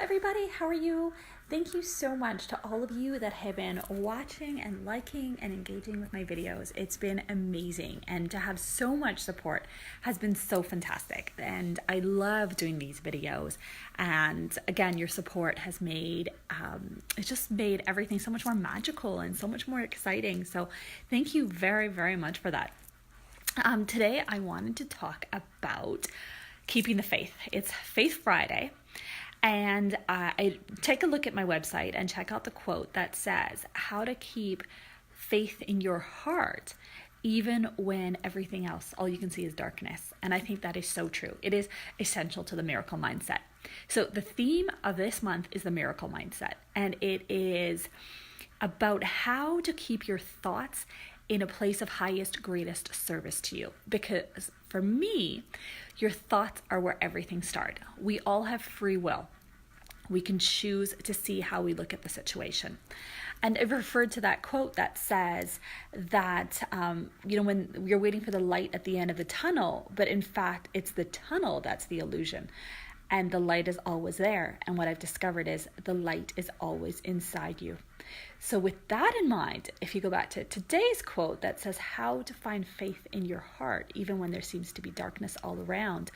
everybody, how are you? Thank you so much to all of you that have been watching and liking and engaging with my videos. It's been amazing, and to have so much support has been so fantastic, and I love doing these videos. And again, your support has made it's just made everything so much more magical and so much more exciting. So thank you very, very much for that. Today I wanted to talk about keeping the faith. It's Faith Friday. And I take a look at my website and check out the quote that says, how to keep faith in your heart, even when everything else, all you can see is darkness. And I think that is so true. It is essential to the miracle mindset. So the theme of this month is the miracle mindset. And it is about how to keep your thoughts in a place of highest, greatest service to you. Because for me, your thoughts are where everything starts. We all have free will. We can choose to see how we look at the situation. And I've referred to that quote that says that, when you're waiting for the light at the end of the tunnel, but in fact, it's the tunnel that's the illusion. And the light is always there. And what I've discovered is the light is always inside you. So with that in mind, if you go back to today's quote that says how to find faith in your heart, even when there seems to be darkness all around,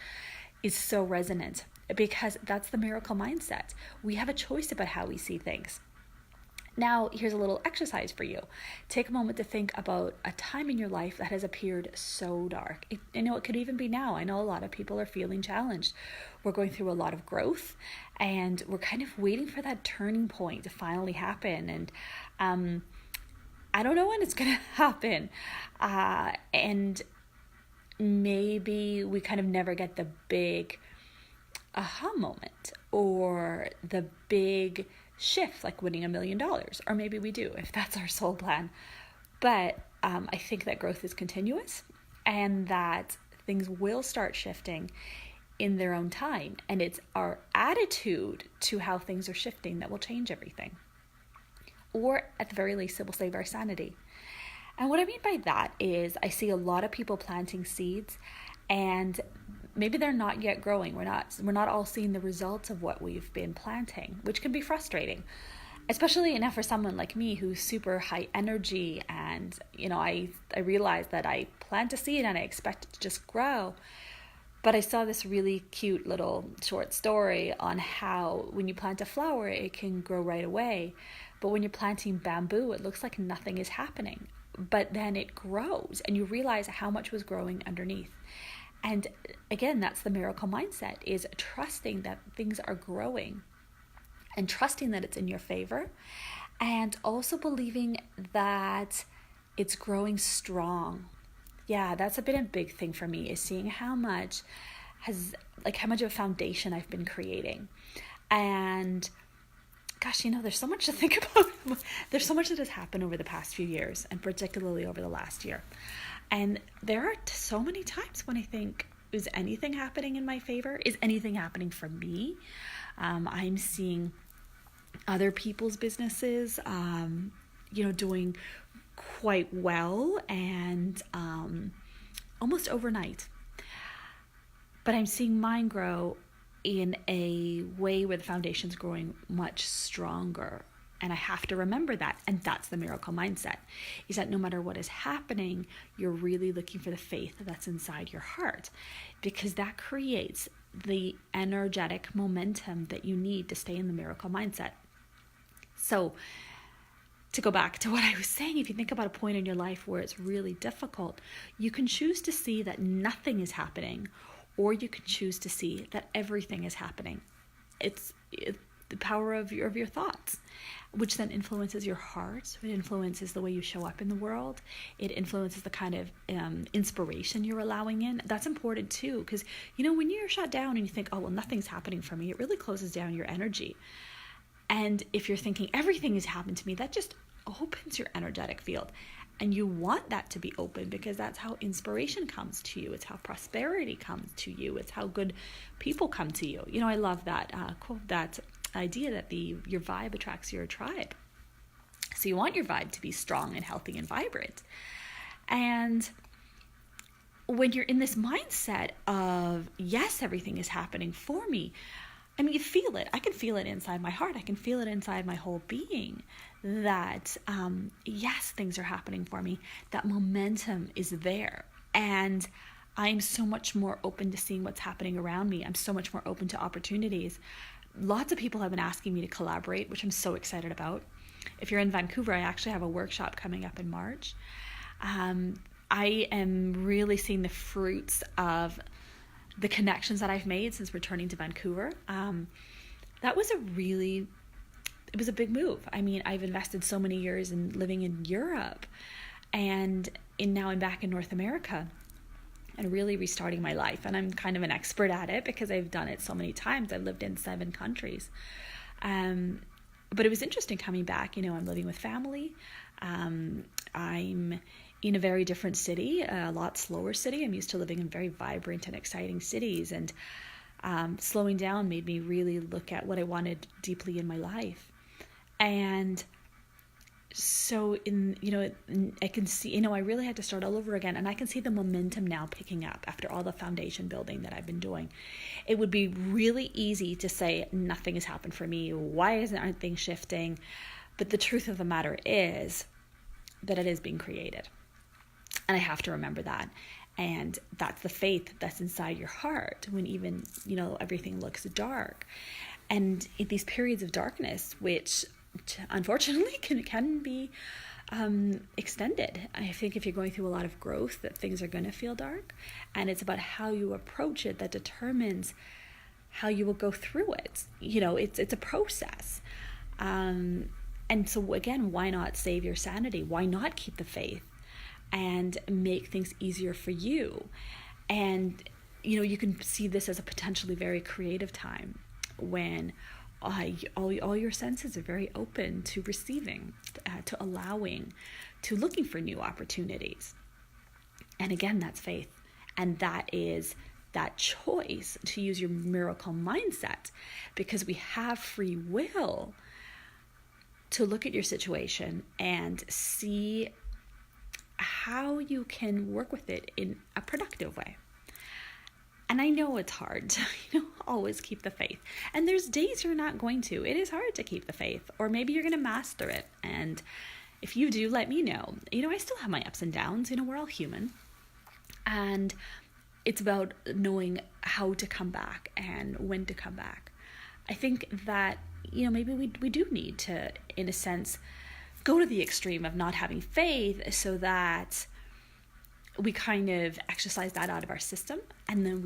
is so resonant, because that's the miracle mindset. We have a choice about how we see things. Now, here's a little exercise for you. Take a moment to think about a time in your life that has appeared so dark. It could even be now. I know a lot of people are feeling challenged. We're going through a lot of growth, and we're kind of waiting for that turning point to finally happen. And I don't know when it's going to happen. And maybe we kind of never get the big aha moment or the big shift, like winning $1 million, or maybe we do if that's our soul plan. But I think that growth is continuous, and that things will start shifting in their own time, and it's our attitude to how things are shifting that will change everything, or at the very least it will save our sanity. And what I mean by that is I see a lot of people planting seeds, and maybe they're not yet growing. We're not all seeing the results of what we've been planting, which can be frustrating, especially enough for someone like me who's super high energy. And I realize that I plant a seed and I expect it to just grow. But I saw this really cute little short story on how when you plant a flower, it can grow right away. But when you're planting bamboo, it looks like nothing is happening. But then it grows, and you realize how much was growing underneath. And again, that's the miracle mindset, is trusting that things are growing and trusting that it's in your favor, and also believing that it's growing strong. Yeah, that's been a big thing for me, is seeing how much of a foundation I've been creating. And gosh, there's so much to think about. There's so much that has happened over the past few years, and particularly over the last year. And there are so many times when I think, is anything happening in my favor? Is anything happening for me? I'm seeing other people's businesses, doing quite well, and almost overnight. But I'm seeing mine grow in a way where the foundation's growing much stronger. And I have to remember that. And that's the miracle mindset, is that no matter what is happening, you're really looking for the faith that's inside your heart, because that creates the energetic momentum that you need to stay in the miracle mindset. So to go back to what I was saying, if you think about a point in your life where it's really difficult, you can choose to see that nothing is happening, or you can choose to see that everything is happening. It's the power of your thoughts, which then influences your heart. It influences the way you show up in the world. It influences the kind of inspiration you're allowing in. That's important too, because when you're shut down and you think, oh, well, nothing's happening for me, it really closes down your energy. And if you're thinking everything has happened to me, that just opens your energetic field. And you want that to be open, because that's how inspiration comes to you. It's how prosperity comes to you. It's how good people come to you. I love that quote, that idea that your vibe attracts your tribe. So you want your vibe to be strong and healthy and vibrant. And when you're in this mindset of, yes, everything is happening for me, I mean, you feel it. I can feel it inside my heart. I can feel it inside my whole being that, yes, things are happening for me. That momentum is there. And I'm so much more open to seeing what's happening around me. I'm so much more open to opportunities. Lots of people have been asking me to collaborate, which I'm so excited about. If you're in Vancouver, I actually have a workshop coming up in March. I am really seeing the fruits of the connections that I've made since returning to Vancouver. That was it was a big move. I mean, I've invested so many years in living in Europe, and now I'm back in North America and really restarting my life. And I'm kind of an expert at it because I've done it so many times. I've lived in 7 countries. But it was interesting coming back. I'm living with family. I'm in a very different city, a lot slower city. I'm used to living in very vibrant and exciting cities, and slowing down made me really look at what I wanted deeply in my life. And so I can see, I really had to start all over again, and I can see the momentum now picking up after all the foundation building that I've been doing. It would be really easy to say nothing has happened for me. Why aren't things shifting? But the truth of the matter is that it is being created. And I have to remember that. And that's the faith that's inside your heart when even, everything looks dark. And in these periods of darkness, which unfortunately can be extended. I think if you're going through a lot of growth, that things are going to feel dark. And it's about how you approach it that determines how you will go through it. It's a process. And so again, why not save your sanity? Why not keep the faith and make things easier for you? And, you can see this as a potentially very creative time when all your senses are very open to receiving, to allowing, to looking for new opportunities. And again, that's faith. And that is that choice to use your miracle mindset, because we have free will to look at your situation and see how you can work with it in a productive way. And I know it's hard to, always keep the faith. And there's days you're not going to. It is hard to keep the faith, or maybe you're going to master it. And if you do, let me know. I still have my ups and downs. We're all human. And it's about knowing how to come back and when to come back. I think that, maybe we do need to, in a sense, go to the extreme of not having faith so that we kind of exercise that out of our system, and then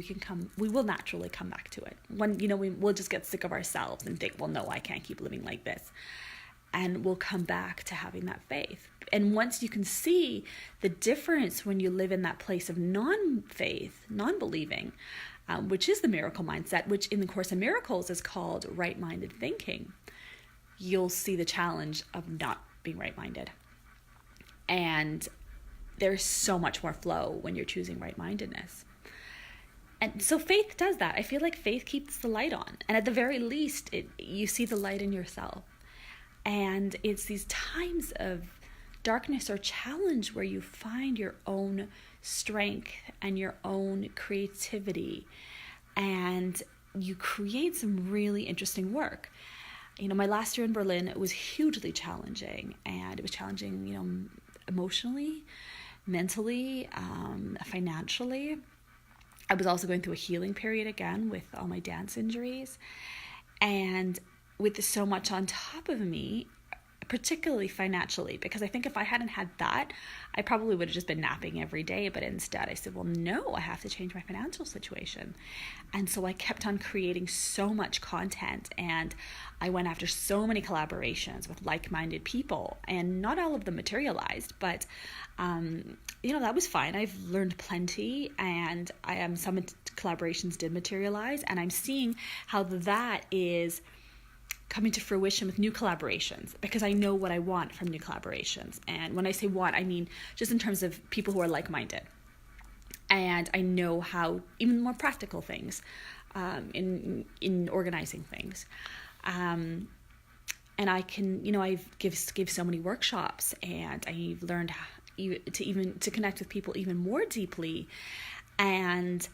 we will naturally come back to it. When, we'll just get sick of ourselves and think, well, no, I can't keep living like this. And we'll come back to having that faith. And once you can see the difference when you live in that place of non-faith, non-believing, which is the miracle mindset, which in the Course in Miracles is called right-minded thinking, you'll see the challenge of not being right-minded. And there's so much more flow when you're choosing right-mindedness. And so faith does that. I feel like faith keeps the light on. And at the very least, you see the light in yourself. And it's these times of darkness or challenge where you find your own strength and your own creativity. And you create some really interesting work. My last year in Berlin, it was hugely challenging. And it was challenging, emotionally, mentally, financially. I was also going through a healing period again with all my dance injuries. And with so much on top of me, particularly financially, because I think if I hadn't had that, I probably would have just been napping every day. But instead I said, well, no, I have to change my financial situation. And so I kept on creating so much content, and I went after so many collaborations with like-minded people, and not all of them materialized, but that was fine. I've learned plenty, and some collaborations did materialize, and I'm seeing how that is coming to fruition with new collaborations, because I know what I want from new collaborations. And when I say want, I mean just in terms of people who are like-minded. And I know how, even more practical things, in organizing things. And I can, I've give so many workshops, and I've learned to connect with people even more deeply. And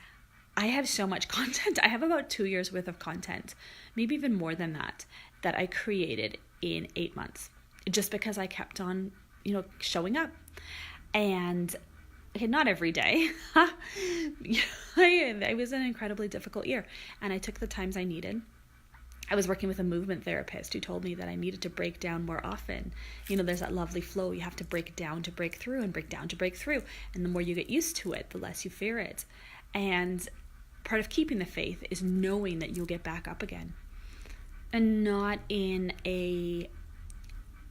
I have so much content. I have about 2 years worth of content, maybe even more than that I created in 8 months, just because I kept on, showing up. And okay, not every day. It was an incredibly difficult year, and I took the times I needed. I was working with a movement therapist who told me that I needed to break down more often. There's that lovely flow. You have to break down to break through, and break down to break through. And the more you get used to it, the less you fear it. And part of keeping the faith is knowing that you'll get back up again. And not in a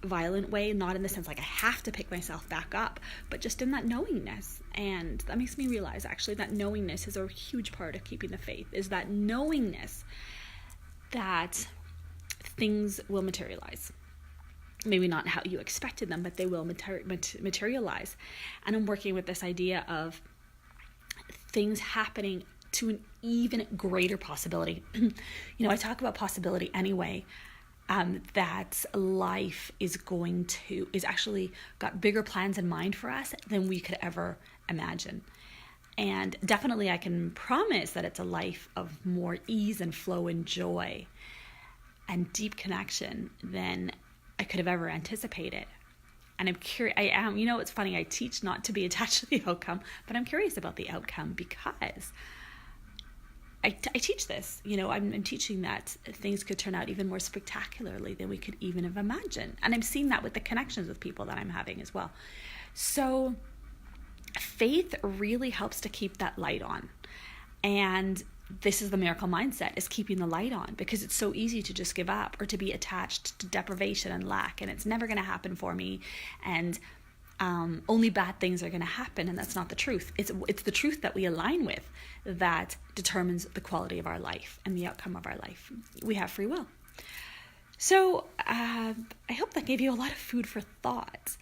violent way, not in the sense like I have to pick myself back up, but just in that knowingness. And that makes me realize actually that knowingness is a huge part of keeping the faith, is that knowingness that things will materialize. Maybe not how you expected them, but they will materialize. And I'm working with this idea of things happening to an even greater possibility. I talk about possibility anyway, that life is actually got bigger plans in mind for us than we could ever imagine. And definitely I can promise that it's a life of more ease and flow and joy and deep connection than I could have ever anticipated. And I'm curious, it's funny, I teach not to be attached to the outcome, but I'm curious about the outcome because I teach this. I'm teaching that things could turn out even more spectacularly than we could even have imagined. And I'm seeing that with the connections with people that I'm having as well. So faith really helps to keep that light on. And this is the miracle mindset, is keeping the light on, because it's so easy to just give up or to be attached to deprivation and lack, and it's never going to happen for me, and only bad things are going to happen. And that's not the truth. It's the truth that we align with that determines the quality of our life and the outcome of our life. We have free will. So I hope that gave you a lot of food for thought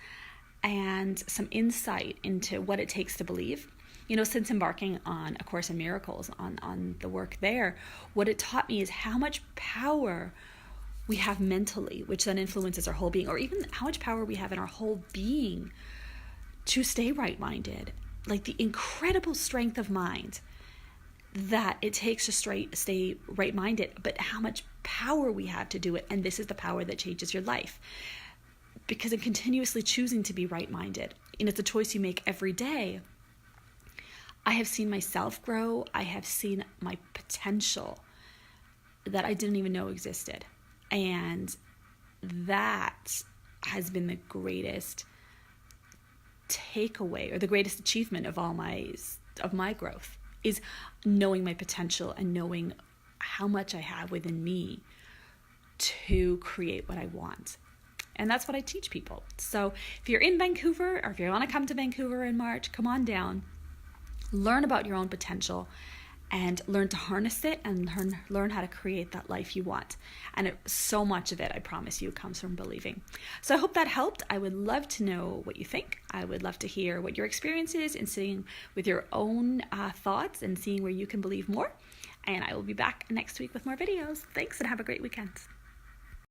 and some insight into what it takes to believe. Since embarking on A Course in Miracles, on the work there, what it taught me is how much power we have mentally, which then influences our whole being, or even how much power we have in our whole being to stay right-minded. Like the incredible strength of mind that it takes to stay right-minded, but how much power we have to do it. And this is the power that changes your life. Because in continuously choosing to be right-minded, and it's a choice you make every day, I have seen myself grow. I have seen my potential that I didn't even know existed. And that has been the greatest takeaway, or the greatest achievement of my growth, is knowing my potential and knowing how much I have within me to create what I want. And that's what I teach people. So if you're in Vancouver, or if you want to come to Vancouver in March, come on down, learn about your own potential, and learn to harness it, and learn how to create that life you want. And so much of it, I promise you, comes from believing. So I hope that helped. I would love to know what you think. I would love to hear what your experience is in seeing with your own thoughts and seeing where you can believe more. And I will be back next week with more videos. Thanks, and have a great weekend.